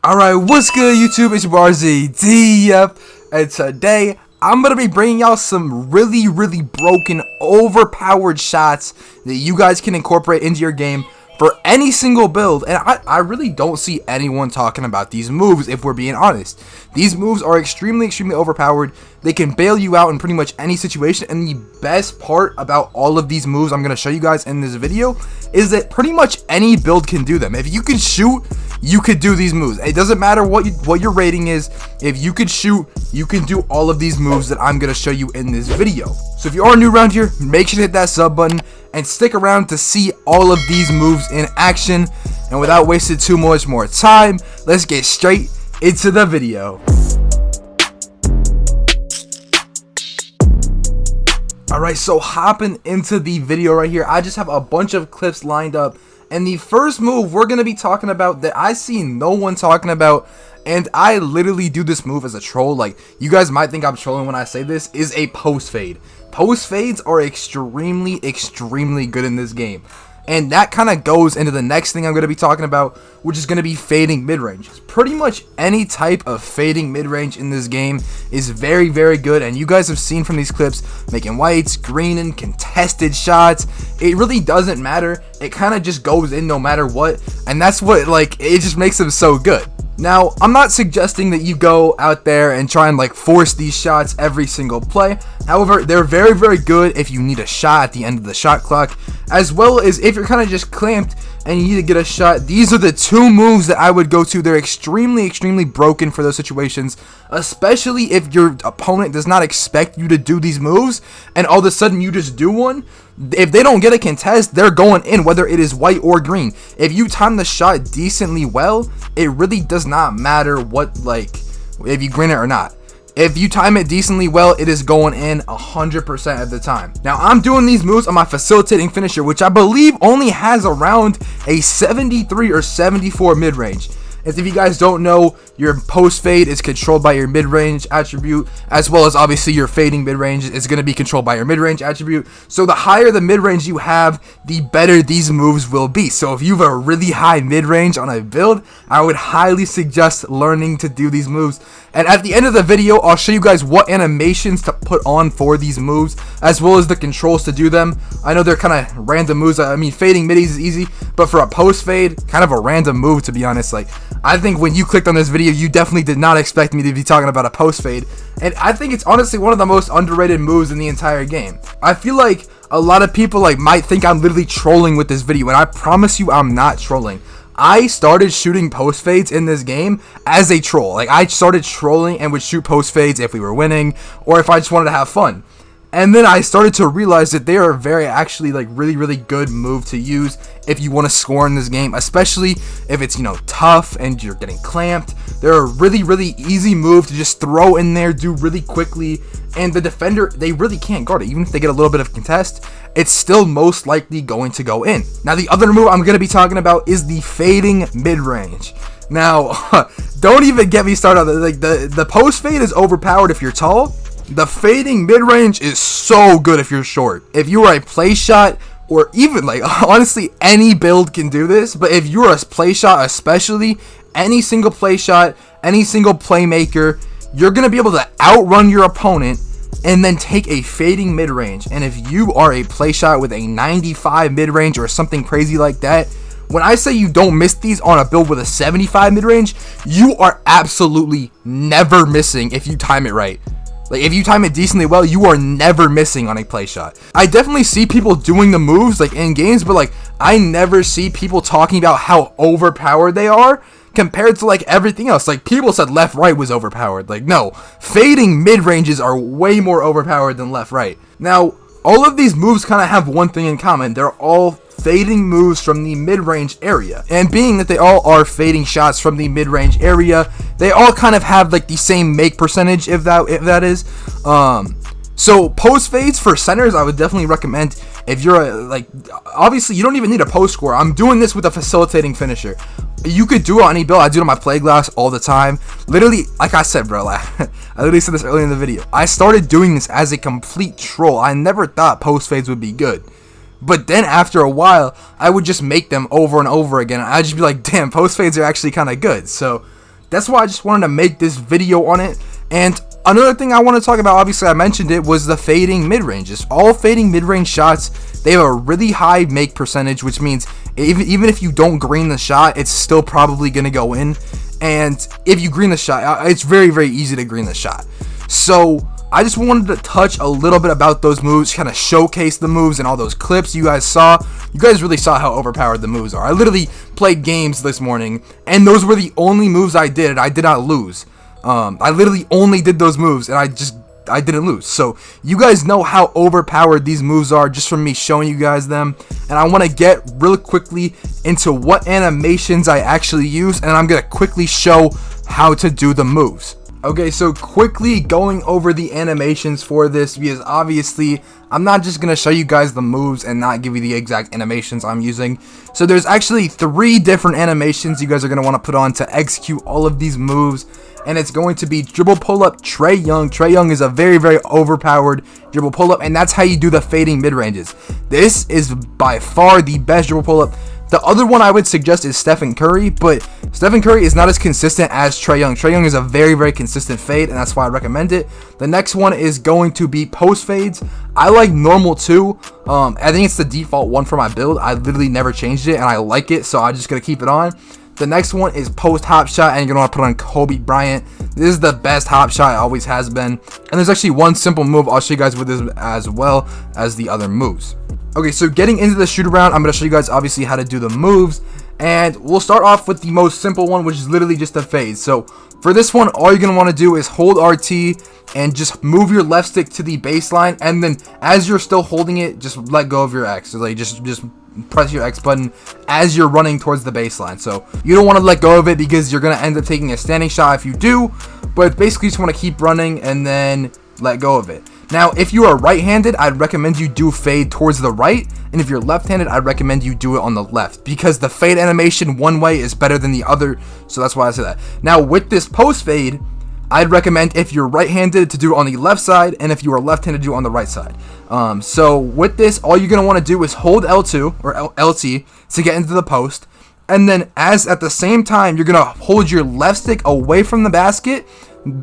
Alright, what's good YouTube? It's your Aurzyn, and today I'm going to be bringing y'all some really broken, overpowered shots that you guys can incorporate into your game for any single build. And I really don't see anyone talking about these moves, if we're being honest. These moves are extremely overpowered. They can bail you out in pretty much any situation, and the best part about all of these moves I'm going to show you guys in this video is that pretty much any build can do them. If you can shoot, you could do these moves. It doesn't matter what your rating is. If you could shoot, you can do all of these moves that I'm going to show you in this video. So if you are new around here, make sure to hit that sub button and stick around to see all of these moves in action. And without wasting too much more time, let's get straight into the video. Alright, so hopping into the video right here, I just have a bunch of clips lined up. And the first move we're going to be talking about that I see no one talking about, and I literally do this move as a troll, like you guys might think I'm trolling when I say this, is a post fade. Post fades are extremely good in this game. And that kind of goes into the next thing I'm going to be talking about, which is going to be fading mid-range. Pretty much any type of fading mid-range in this game is very good, and you guys have seen from these clips, making whites, green, and contested shots. It really doesn't matter. It kind of just goes in no matter what, and that's what, like, it just makes them so good. Now, I'm not suggesting that you go out there and try and like force these shots every single play. However, they're very good if you need a shot at the end of the shot clock, as well as if you're kind of just clamped and you need to get a shot. These are the two moves that I would go to. They're extremely broken for those situations, especially if your opponent does not expect you to do these moves and all of a sudden you just do one. If they don't get a contest, they're going in, whether it is white or green. If you time the shot decently well, it really does not matter what, like, if you green it or not. If you time it decently well, it is going in 100% of the time. Now, I'm doing these moves on my facilitating finisher, which I believe only has around a 73 or 74 mid-range. As if you guys don't know, your post fade is controlled by your mid-range attribute, as well as obviously your fading mid-range is going to be controlled by your mid-range attribute. So the higher the mid-range you have, the better these moves will be. So if you have a really high mid-range on a build, I would highly suggest learning to do these moves. And at the end of the video, I'll show you guys what animations to put on for these moves, as well as the controls to do them. I know they're kind of random moves. I mean, fading middies is easy, but for a post fade, kind of a random move, to be honest. Like, I think when you clicked on this video, you definitely did not expect me to be talking about a post fade. And I think it's honestly one of the most underrated moves in the entire game. I feel like a lot of people might think I'm literally trolling with this video, and I promise you I'm not trolling. I started shooting post fades in this game as a troll. Like, I started trolling and would shoot post fades if we were winning or if I just wanted to have fun. And then I started to realize that they are actually really good move to use if you want to score in this game, especially if it's, you know, tough and you're getting clamped. They're a really easy move to just throw in there, do really quickly, and the defender, they really can't guard it. Even if they get a little bit of contest, it's still most likely going to go in. Now, the other move I'm going to be talking about is the fading mid-range. Now, don't even get me started on the post fade is overpowered if you're tall. The fading mid-range is so good if you're short. If you are a play shot, or even honestly any build can do this, but if you're a play shot, especially any single play shot, any single playmaker, you're going to be able to outrun your opponent and then take a fading mid-range. And if you are a play shot with a 95 mid-range or something crazy like that, when I say you don't miss these on a build with a 75 mid-range, you are absolutely never missing if you time it right. Like, if you time it decently well, you are never missing on a play shot. I definitely see people doing the moves in games, but I never see people talking about how overpowered they are compared to everything else. People said left right was overpowered. No, fading mid ranges are way more overpowered than left right. Now, all of these moves kind of have one thing in common. They're all fading moves from the mid-range area, and being that they all are fading shots from the mid-range area, they all kind of have the same make percentage, if that is. So post fades for centers, I would definitely recommend. If you're obviously you don't even need a post score. I'm doing this with a facilitating finisher. You could do it on any build. I do it on my play glass all the time. Literally, like I said, bro, I literally said this earlier in the video. I started doing this as a complete troll. I never thought post fades would be good. But then after a while, I would just make them over and over again. I'd just be like, damn, post fades are actually kind of good. So that's why I just wanted to make this video on it. And another thing I want to talk about, obviously I mentioned it, was the fading mid-ranges. All fading mid-range shots, they have a really high make percentage, which means even if you don't green the shot, it's still probably going to go in. And if you green the shot, it's very, very easy to green the shot. So I just wanted to touch a little bit about those moves, kind of showcase the moves and all those clips you guys saw. You guys really saw how overpowered the moves are. I literally played games this morning, and those were the only moves I did. I did not lose. I literally only did those moves, and I didn't lose. So you guys know how overpowered these moves are just from me showing you guys them. And I want to get really quickly into what animations I actually use, and I'm going to quickly show how to do the moves. Okay, so quickly going over the animations for this, because obviously I'm not just going to show you guys the moves and not give you the exact animations I'm using. So there's actually 3 different animations you guys are going to want to put on to execute all of these moves. And it's going to be dribble pull up Trae Young. Trae Young is a very, very overpowered dribble pull up, and that's how you do the fading mid ranges. This is by far the best dribble pull up. The other one I would suggest is Stephen Curry, but Stephen Curry is not as consistent as Trae Young. Trae Young is a very, very consistent fade, and that's why I recommend it. The next one is going to be post fades. I like normal too. I think it's the default one for my build. I literally never changed it, and I like it, so I'm just going to keep it on. The next one is post hop shot, and you're going to want to put on Kobe Bryant. This is the best hop shot, it always has been. And there's actually one simple move I'll show you guys with this as well as the other moves. Okay, so getting into the shoot around, I'm going to show you guys obviously how to do the moves. And we'll start off with the most simple one, which is literally just a fade. So for this one, all you're going to want to do is hold RT and just move your left stick to the baseline. And then as you're still holding it, just let go of your X. So like just press your X button as you're running towards the baseline. So you don't want to let go of it because you're going to end up taking a standing shot if you do. But basically you just want to keep running and then let go of it. Now, if you are right-handed, I'd recommend you do fade towards the right. And if you're left-handed, I'd recommend you do it on the left, because the fade animation one way is better than the other. So that's why I say that. Now, with this post fade, I'd recommend if you're right-handed to do it on the left side, and if you are left-handed to do it on the right side. So with this, all you're going to want to do is hold L2 or LT to get into the post. And then at the same time, you're going to hold your left stick away from the basket,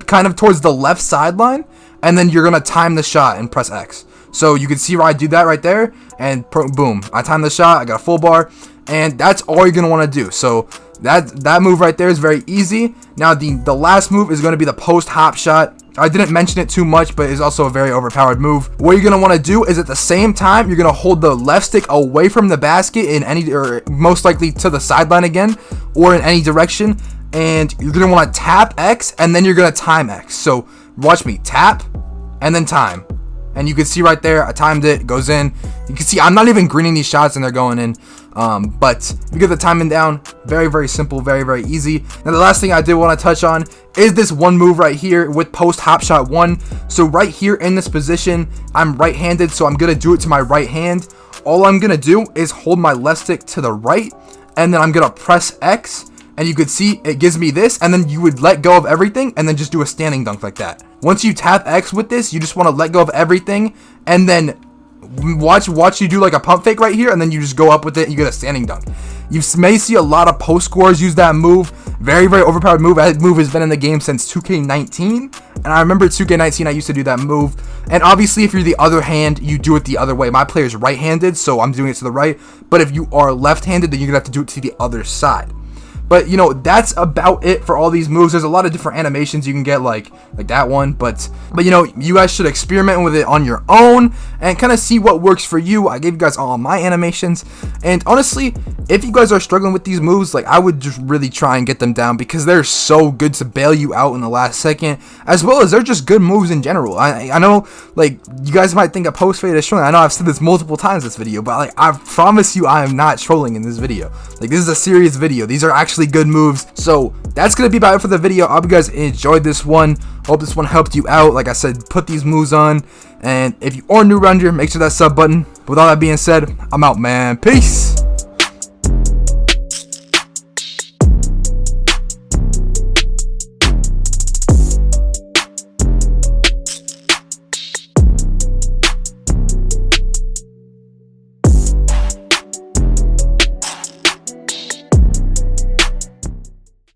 kind of towards the left sideline. And then you're going to time the shot and press X. So you can see where I do that right there. And boom, I time the shot. I got a full bar. And that's all you're going to want to do. So that move right there is very easy. Now the last move is going to be the post hop shot. I didn't mention it too much, but it's also a very overpowered move. What you're going to want to do is at the same time, you're going to hold the left stick away from the basket in any, or most likely to the sideline again, or in any direction. And you're going to want to tap X, and then you're going to time X. So watch me tap and then time, and you can see right there I timed it. It goes in. You can see I'm not even greening these shots and they're going in. But if you get the timing down, very, very simple, very, very easy. Now the last thing I did want to touch on is this one move right here with post hop shot 1. So right here in this position, I'm right-handed, so I'm gonna do it to my right hand. All I'm gonna do is hold my left stick to the right, and then I'm gonna press X. And you could see it gives me this, and then you would let go of everything and then just do a standing dunk like that. Once you tap X with this, you just want to let go of everything and then watch you do like a pump fake right here, and then you just go up with it and you get a standing dunk. You may see a lot of post scorers use that move. Very, very overpowered move. That move has been in the game since 2K19, and I remember 2K19 I used to do that move. And obviously if you're the other hand, you do it the other way. My player's right-handed, so I'm doing it to the right, but if you are left-handed, then you're gonna have to do it to the other side. But, you know, that's about it for all these moves. There's a lot of different animations you can get, like that one. But you know, you guys should experiment with it on your own and kind of see what works for you. I gave you guys all my animations. And honestly, if you guys are struggling with these moves, like, I would just really try and get them down, because they're so good to bail you out in the last second, as well as they're just good moves in general. I know, like, you guys might think a post fade is trolling. I know I've said this multiple times in this video, but, like, I promise you I am not trolling in this video. Like, this is a serious video. These are actually good moves. So that's gonna be about it for the video. I hope you guys enjoyed this one. Hope this one helped you out. Like I said, put these moves on, and if you are new around here, make sure that sub button. With all that being said, I'm out, man. Peace.